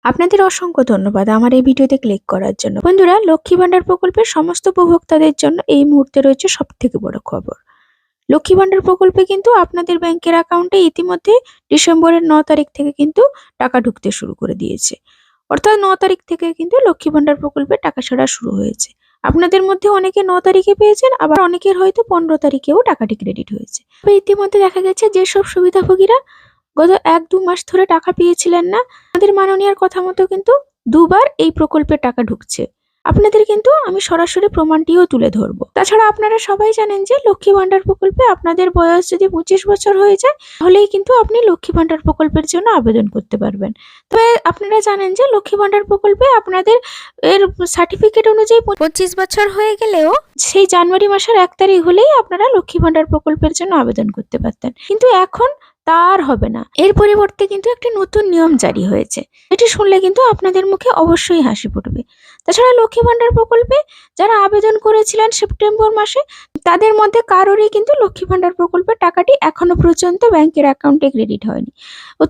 আপনাদের অসংখ্য ধন্যবাদ আমার এই ভিডিওতে ক্লিক করার জন্য। বন্ধুরা, লক্ষ্মী ভান্ডার প্রকল্পের সমস্ত উপভোক্তাদের জন্য এই মুহূর্তে রয়েছে সবথেকে বড় খবর। লক্ষ্মী ভান্ডার প্রকল্পে কিন্তু আপনাদের ব্যাংকের অ্যাকাউন্টে ইতিমধ্যে ডিসেম্বরের 9 তারিখ থেকে কিন্তু টাকা ঢুকতে শুরু করে দিয়েছে। অর্থাৎ 9 তারিখ থেকে কিন্তু লক্ষ্মী ভান্ডার প্রকল্পে টাকা ছাড়া শুরু হয়েছে। আপনাদের মধ্যে অনেকে 9 তারিখে পেয়েছেন, আবার অনেকের হয়তো 15 তারিখেও টাকাটি ক্রেডিট হয়েছে। তবে ইতিমধ্যে দেখা গেছে যেসব সুবিধাভোগীরা গত 1-2 মাস ধরে টাকা পেয়েছিলেন না, আমাদের মাননীয়ার কথা মতো কিন্তু দুবার এই প্রকল্পে টাকা ঢুকছে। আপনাদের কিন্তু আমি সরাসরি প্রমাণটিও তুলে ধরবো। তাছাড়া আপনারা সবাই জানেন যে লক্ষ্মী ভান্ডার প্রকল্পে আপনাদের বয়স যদি 25 বছর হয়ে যায় তাহলেই কিন্তু আপনি লক্ষ্মী ভান্ডার প্রকল্পের জন্য আবেদন করতে পারবেন। তবে আপনারা জানেন যে লক্ষ্মী ভান্ডার প্রকল্পে আপনাদের এর সার্টিফিকেট অনুযায়ী 25 বছর হয়ে গেলেও সেই জানুয়ারি মাসের 1 তারিখ হলেই আপনারা লক্ষ্মী ভান্ডার প্রকল্পের জন্য আবেদন করতে পারতেন, কিন্তু এখন তা আর হবে না। এর পরিবর্তে কিন্তু একটি নতুন নিয়ম জারি হয়েছে। এটি শুনলে কিন্তু আপনাদের মুখে অবশ্যই হাসি ফুটবে। তাছাড়া লক্ষ্মী ভান্ডার প্রকল্পে যারা আবেদন করেছিলেন সেপ্টেম্বর মাসে, তাদের মধ্যে কারোরই কিন্তু লক্ষ্মী ভান্ডার প্রকল্পের টাকাটি এখনো পর্যন্ত ব্যাংকের অ্যাকাউন্টে ক্রেডিট হয়নি।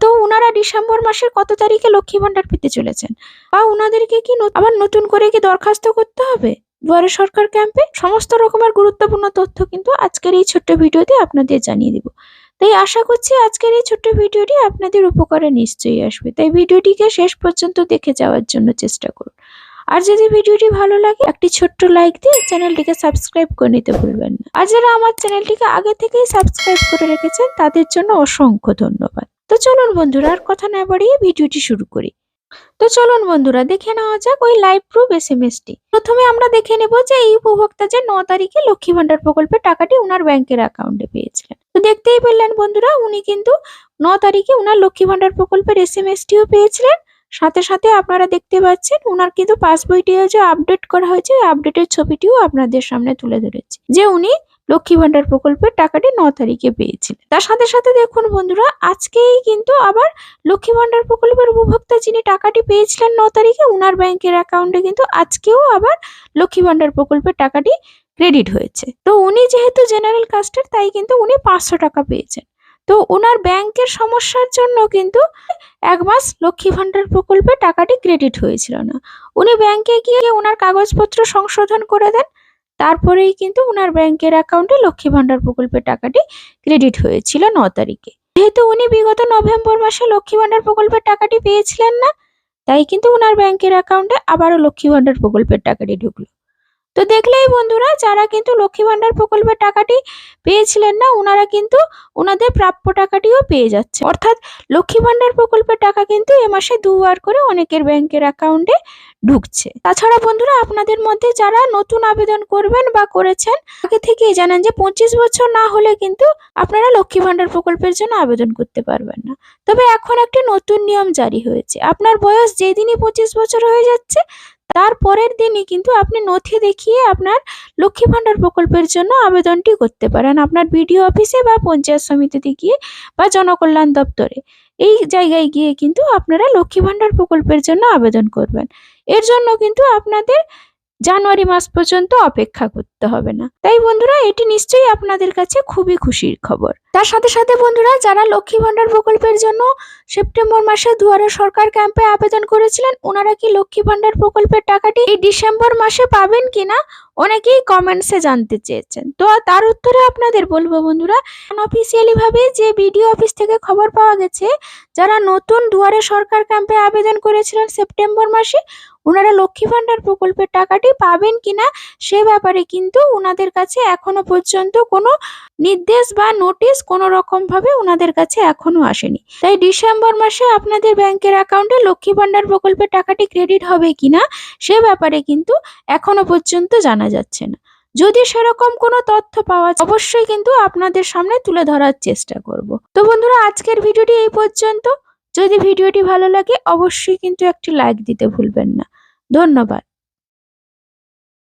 তো ওনারা ডিসেম্বর মাসের কত তারিখে লক্ষ্মী ভান্ডার পেতে চলেছেন, বা ওনাদেরকে কি আবার নতুন করে কি দরখাস্ত করতে হবে দুয়ারে সরকার ক্যাম্পে? সমস্ত রকমের গুরুত্বপূর্ণ তথ্য কিন্তু আজকের এই ছোট্ট ভিডিওতে আপনাদের জানিয়ে দিব। তাই আশা করছি আজকের এই ছোট্ট ভিডিওটি আপনাদের উপকারে নিশ্চয়ই আসবে। তাই ভিডিওটিকে শেষ পর্যন্ত দেখে যাওয়ার জন্য চেষ্টা করুন। আর যদি ভিডিওটি ভালো লাগে একটি ছোট্ট লাইক দিয়ে চ্যানেলটিকে সাবস্ক্রাইব করে নিতে ভুলবেন না। আর যারা আমার চ্যানেলটিকে আগে থেকেই সাবস্ক্রাইব করে রেখেছেন তাদের জন্য অসংখ্য ধন্যবাদ। তো চলুন বন্ধুরা, আর কথা না বাড়িয়ে ভিডিওটি শুরু করি। তো চলুন বন্ধুরা, দেখে নেওয়া যাক ওই লাইভ প্রুফ এসএমএসটি। প্রথমে আমরা দেখে নেব যে এই উপভোক্তা যে 9 তারিখে লক্ষ্মী ভান্ডার প্রকল্পের টাকাটি উনার ব্যাংকের অ্যাকাউন্টে পেয়েছিলেন। তো দেখতেই পেলেন বন্ধুরা, উনি কিন্তু 9 তারিখে উনার লক্ষ্মী ভান্ডার প্রকল্পের এসএমএসটিও পেয়েছিলেন। সাথে সাথে আপনারা দেখতে পাচ্ছেন উনার কিন্তু পাসবইটিও যে আপডেট করা হয়েছে, ওই আপডেটের ছবিটিও আপনাদের সামনে তুলে ধরেছি, যে উনি লক্ষ্মী ভান্ডার প্রকল্পের টাকাটি 9 তারিখে পেয়েছিলেন। তার সাথে সাথে দেখুন বন্ধুরা, আজকেই কিন্তু আবার লক্ষ্মী ভান্ডার প্রকল্পের উপভোক্তা যিনি টাকাটি পেয়েছিলেন 9 তারিখে, উনার ব্যাংকের অ্যাকাউন্টে কিন্তু আজকেও আবার লক্ষ্মী ভান্ডার প্রকল্পের টাকাটি ক্রেডিট হয়েছে। তো উনি যেহেতু জেনারেল কাস্টের, তাই কিন্তু উনি 500 টাকা পেয়েছেন। তো ওনার ব্যাংকের সমস্যার জন্য কিন্তু 1 মাস লক্ষ্মী ভান্ডার প্রকল্পে টাকাটি ক্রেডিট হয়েছিল না। উনি ব্যাংকে গিয়ে ওনার কাগজপত্র সংশোধন করে দেন, তারপরেই কিন্তু ওনার ব্যাংকের অ্যাকাউন্টে লক্ষ্মী ভান্ডার প্রকল্পের টাকাটি ক্রেডিট হয়েছিল 9 তারিখে। যেহেতু উনি বিগত নভেম্বর মাসে লক্ষ্মী ভান্ডার প্রকল্পের টাকাটি পেয়েছিলেন না, তাই কিন্তু ওনার ব্যাংকের অ্যাকাউন্টে আবারও লক্ষ্মী ভান্ডার প্রকল্পের টাকাটি ঢুকলো। তো দেখলেই বন্ধুরা, যারা কিন্তু লক্ষ্মী ভান্ডার প্রকল্পের টাকাটি পেয়েছিলেন না, ওনারা কিন্তু ওনাদের প্রাপ্য টাকাটিও পেয়ে যাচ্ছে। অর্থাৎ লক্ষ্মী ভান্ডার প্রকল্পের টাকা কিন্তু এ মাসে 2 বার করে অনেকের ব্যাংকের অ্যাকাউন্টে ঢুকছে। তাছাড়া বন্ধুরা, আপনাদের মধ্যে যারা নতুন আবেদন করবেন বা করেছেন, আগে থেকেই জানেন যে 25 বছর না হলে কিন্তু আপনারা লক্ষ্মী ভান্ডার প্রকল্পের জন্য আবেদন করতে পারবেন না। তবে এখন একটি নতুন নিয়ম জারি হয়েছে। আপনার বয়স যেদিনই 25 বছর হয়ে যাচ্ছে, তার পরের দিনই কিন্তু আপনি নথি দেখিয়ে আপনার লক্ষ্মী ভান্ডার প্রকল্পের জন্য আবেদনটি করতে পারেন আপনার বিডিও অফিসে বা পঞ্চায়েত সমিতিতে গিয়ে বা জনকল্যাণ দপ্তরে। এই জায়গায় গিয়ে কিন্তু আপনারা লক্ষ্মী ভান্ডার প্রকল্পের জন্য আবেদন করবেন। এর জন্য কিন্তু আপনাদের জানুয়ারি মাস পর্যন্ত অপেক্ষা করতে হবে না। তাই বন্ধুরা, এটি নিশ্চয়ই আপনাদের কাছে খুবই খুশির খবর। তার সাথে সাথে বন্ধুরা, যারা লক্ষ্মী ভান্ডার প্রকল্পের জন্য সেপ্টেম্বর মাসে দুয়ারে সরকার ক্যাম্পে আবেদন করেছিলেন, ওনারা কি লক্ষ্মী ভান্ডার প্রকল্পের টাকাটি এই ডিসেম্বর মাসে পাবেন কিনা অনেকেই কমেন্টসে জানতে চেয়েছেন। তো তার উত্তরে আপনাদের বলবো বন্ধুরা, অনঅফিসিয়ালি ভাবে যে বিডিও অফিস থেকে খবর পাওয়া গেছে, যারা নতুন দুয়ারে সরকার ক্যাম্পে আবেদন করেছিলেন সেপ্টেম্বর মাসে, ওনারা লক্ষ্মী ভান্ডার প্রকল্পের টাকাটি পাবেন কিনা সে ব্যাপারে কিন্তু ওনাদের কাছে এখনো পর্যন্ত কোনো নির্দেশ বা নোটিশ কোনো রকম ভাবে ওনাদের কাছে এখনো আসেনি। তাই ডিসেম্বর মাসে আপনাদের ব্যাংকের অ্যাকাউন্টে লক্ষ্মী ভান্ডার প্রকল্পের টাকাটি ক্রেডিট হবে কিনা সে ব্যাপারে কিন্তু এখনো পর্যন্ত জানা যাচ্ছে না। যদি সেরকম কোনো তথ্য পাওয়া যায়, অবশ্যই কিন্তু আপনাদের সামনে তুলে ধরার চেষ্টা করব। তো বন্ধুরা, আজকের ভিডিওটি এই পর্যন্ত। যদি ভিডিওটি ভালো লাগে অবশ্যই কিন্তু একটি লাইক দিতে ভুলবেন না। ধন্যবাদ।